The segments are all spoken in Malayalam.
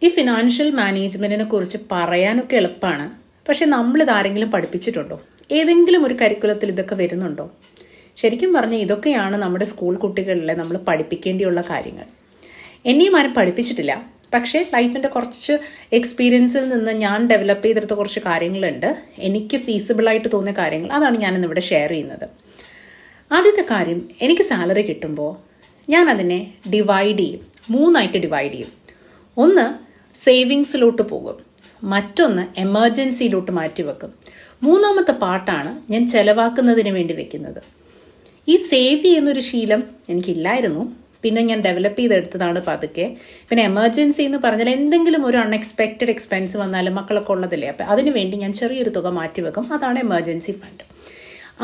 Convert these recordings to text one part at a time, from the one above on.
ഈ ഫിനാൻഷ്യൽ മാനേജ്മെൻറ്റിനെ കുറിച്ച് പറയാനൊക്കെ എളുപ്പമാണ്. പക്ഷെ നമ്മളിത് ആരെങ്കിലും പഠിപ്പിച്ചിട്ടുണ്ടോ? ഏതെങ്കിലും ഒരു കരിക്കുലത്തിൽ ഇതൊക്കെ വരുന്നുണ്ടോ? ശരിക്കും പറഞ്ഞാൽ ഇതൊക്കെയാണ് നമ്മുടെ സ്കൂൾ കുട്ടികളിലെ നമ്മൾ പഠിപ്പിക്കേണ്ടിയുള്ള കാര്യങ്ങൾ. എന്നെയും ആരും പഠിപ്പിച്ചിട്ടില്ല. പക്ഷേ ലൈഫിൻ്റെ കുറച്ച് എക്സ്പീരിയൻസിൽ നിന്ന് ഞാൻ ഡെവലപ്പ് ചെയ്തെടുത്ത കുറച്ച് കാര്യങ്ങളുണ്ട്. എനിക്ക് ഫീസിബിളായിട്ട് തോന്നിയ കാര്യങ്ങൾ, അതാണ് ഞാനിന്നിവിടെ ഷെയർ ചെയ്യുന്നത്. ആദ്യത്തെ കാര്യം, എനിക്ക് സാലറി കിട്ടുമ്പോൾ ഞാൻ അതിനെ ഡിവൈഡ് ചെയ്യും. 3 ഡിവൈഡ് ചെയ്യും. ഒന്ന് സേവിങ്സിലോട്ട് പോകും, മറ്റൊന്ന് എമർജൻസിയിലോട്ട് മാറ്റി വെക്കും. 3ാമത്തെ പാർട്ടാണ് ഞാൻ ചിലവാക്കുന്നതിന് വേണ്ടി വെക്കുന്നത്. ഈ സേവ് ചെയ്യുന്നൊരു ശീലം എനിക്കില്ലായിരുന്നു. പിന്നെ ഞാൻ ഡെവലപ്പ് ചെയ്തെടുത്തതാണ് പതുക്കെ. പിന്നെ എമർജൻസി എന്ന് പറഞ്ഞാൽ എന്തെങ്കിലും ഒരു അൺഎക്സ്പെക്റ്റഡ് എക്സ്പെൻസ് വന്നാലും മക്കളൊക്കെ ഉള്ളതല്ലേ, അപ്പം അതിന് വേണ്ടി ഞാൻ ചെറിയൊരു തുക മാറ്റി വെക്കും. അതാണ് എമർജൻസി ഫണ്ട്.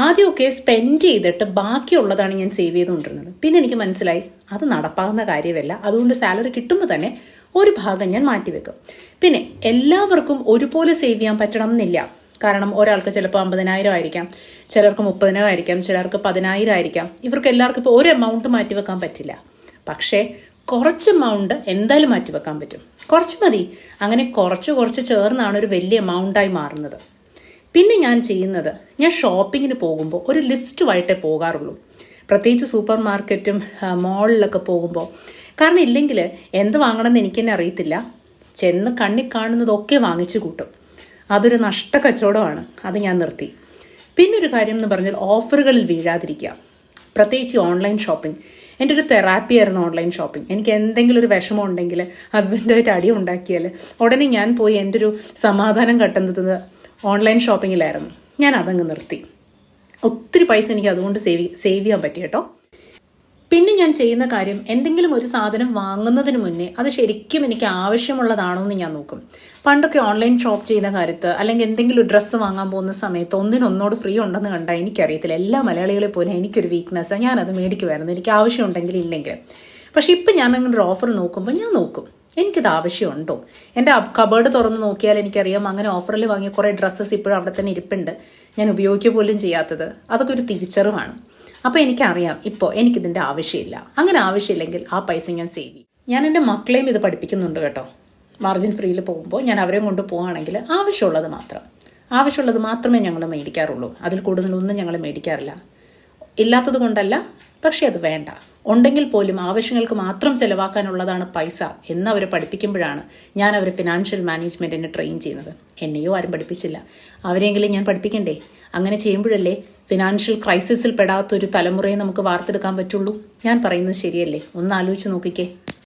ആദ്യമൊക്കെ സ്പെൻഡ് ചെയ്തിട്ട് ബാക്കിയുള്ളതാണ് ഞാൻ സേവ് ചെയ്തുകൊണ്ടിരുന്നത്. പിന്നെ എനിക്ക് മനസ്സിലായി അത് നടപ്പാകുന്ന കാര്യമല്ല. അതുകൊണ്ട് സാലറി കിട്ടുമ്പോൾ തന്നെ ഒരു ഭാഗം ഞാൻ മാറ്റിവെക്കും. പിന്നെ എല്ലാവർക്കും ഒരുപോലെ സേവ് ചെയ്യാൻ പറ്റണം എന്നില്ല. കാരണം ഒരാൾക്ക് ചിലപ്പോൾ 50,000 ആയിരിക്കാം, ചിലർക്ക് 30,000 ആയിരിക്കാം, ചിലർക്ക് 10,000 ആയിരിക്കാം. ഇവർക്ക് എല്ലാവർക്കും ഇപ്പോൾ ഒരു എമൗണ്ട് മാറ്റിവെക്കാൻ പറ്റില്ല. പക്ഷേ കുറച്ച് എമൗണ്ട് എന്തായാലും മാറ്റിവെക്കാൻ പറ്റും. കുറച്ച് മതി. അങ്ങനെ കുറച്ച് ചേർന്നാണ് ഒരു വലിയ എമൗണ്ടായി മാറുന്നത്. പിന്നെ ഞാൻ ചെയ്യുന്നത്, ഞാൻ ഷോപ്പിങ്ങിന് പോകുമ്പോൾ ഒരു ലിസ്റ്റുമായിട്ടേ പോകാറുള്ളൂ. പ്രത്യേകിച്ച് സൂപ്പർ മാർക്കറ്റും മോളിലൊക്കെ പോകുമ്പോൾ. കാരണം ഇല്ലെങ്കിൽ എന്ത് വാങ്ങണമെന്ന് എനിക്ക് തന്നെ അറിയത്തില്ല. ചെന്ന് കണ്ണിൽ കാണുന്നതൊക്കെ വാങ്ങിച്ചു കൂട്ടും. അതൊരു നഷ്ട കച്ചവടമാണ്. അത് ഞാൻ നിർത്തി. പിന്നെ ഒരു കാര്യം എന്ന് പറഞ്ഞാൽ ഓഫറുകളിൽ വീഴാതിരിക്കുക. പ്രത്യേകിച്ച് ഓൺലൈൻ ഷോപ്പിംഗ്. എൻ്റെ ഒരു തെറാപ്പി ആയിരുന്നു ഓൺലൈൻ ഷോപ്പിംഗ്. എനിക്ക് എന്തെങ്കിലും ഒരു വിഷമം ഉണ്ടെങ്കിൽ, ഹസ്ബൻഡുമായിട്ട് അടി ഉണ്ടാക്കിയാൽ ഉടനെ ഞാൻ പോയി എൻ്റെ ഒരു സമാധാനം കണ്ടെത്തുന്നത് ഓൺലൈൻ ഷോപ്പിങ്ങിലായിരുന്നു. ഞാൻ അതങ്ങ് നിർത്തി. ഒത്തിരി പൈസ എനിക്ക് അതുകൊണ്ട് സേവ് ചെയ്യാൻ പറ്റി കേട്ടോ. പിന്നെ ഞാൻ ചെയ്യുന്ന കാര്യം, എന്തെങ്കിലും ഒരു സാധനം വാങ്ങുന്നതിന് മുന്നേ അത് ശരിക്കും എനിക്ക് ആവശ്യമുള്ളതാണോ എന്ന് ഞാൻ നോക്കും. പണ്ടൊക്കെ ഓൺലൈൻ ഷോപ്പ് ചെയ്യുന്ന കാര്യത്ത്, അല്ലെങ്കിൽ എന്തെങ്കിലും ഒരു ഡ്രസ്സ് വാങ്ങാൻ പോകുന്ന സമയത്ത് ഒന്നിനൊന്നോട് ഫ്രീ ഉണ്ടെന്ന് കണ്ടാൽ എനിക്കറിയത്തില്ല. എല്ലാ മലയാളികളെ പോലെ എനിക്കൊരു വീക്ക്നെസ്സാണ്. ഞാനത് മേടിക്കുമായിരുന്നു, എനിക്ക് ആവശ്യമുണ്ടെങ്കിൽ ഇല്ലെങ്കിൽ. പക്ഷേ ഇപ്പം ഞാൻ അങ്ങനെ ഒരു ഓഫർ നോക്കുമ്പോൾ ഞാൻ നോക്കും എനിക്കിത് ആവശ്യമുണ്ടോ. എൻ്റെ കബേർഡ് തുറന്ന് നോക്കിയാൽ എനിക്കറിയാം അങ്ങനെ ഓഫറിൽ വാങ്ങിയ കുറേ ഡ്രസ്സസ് ഇപ്പോഴും അവിടെ തന്നെ ഇരിപ്പുണ്ട്, ഞാൻ ഉപയോഗിക്കുക പോലും ചെയ്യാത്തത്. അതൊക്കെ ഒരു തിരിച്ചറിവാണ്. അപ്പോൾ എനിക്കറിയാം ഇപ്പോൾ എനിക്കിതിൻ്റെ ആവശ്യമില്ല. അങ്ങനെ ആവശ്യമില്ലെങ്കിൽ ആ പൈസ ഞാൻ സേവ് ചെയ്യും. ഞാൻ എൻ്റെ മക്കളെയും ഇത് പഠിപ്പിക്കുന്നുണ്ട് കേട്ടോ. മാർജിൻ ഫ്രീയിൽ പോകുമ്പോൾ ഞാൻ അവരെയും കൊണ്ട് പോവുകയാണെങ്കിൽ ആവശ്യമുള്ളത് മാത്രമേ ഞങ്ങൾ മേടിക്കാറുള്ളൂ. അതിൽ കൂടുതലൊന്നും ഞങ്ങൾ മേടിക്കാറില്ല. ഇല്ലാത്തത് കൊണ്ടല്ല, പക്ഷേ അത് വേണ്ട. ഉണ്ടെങ്കിൽ പോലും ആവശ്യങ്ങൾക്ക് മാത്രം ചിലവാക്കാനുള്ളതാണ് പൈസ എന്നവരെ പഠിപ്പിക്കുമ്പോഴാണ് ഞാൻ അവരെ ഫിനാൻഷ്യൽ മാനേജ്മെൻറ്റിനെ ട്രെയിൻ ചെയ്യുന്നത്. എന്നെയോ ആരും പഠിപ്പിച്ചില്ല, അവരെങ്കിലും ഞാൻ പഠിപ്പിക്കണ്ടേ? അങ്ങനെ ചെയ്യുമ്പോഴല്ലേ ഫിനാൻഷ്യൽ ക്രൈസിസിൽ പെടാത്തൊരു തലമുറയെ നമുക്ക് വാർത്തെടുക്കാൻ പറ്റുള്ളൂ. ഞാൻ പറയുന്നത് ശരിയല്ലേ? ഒന്ന് ആലോചിച്ച് നോക്കിക്കേ.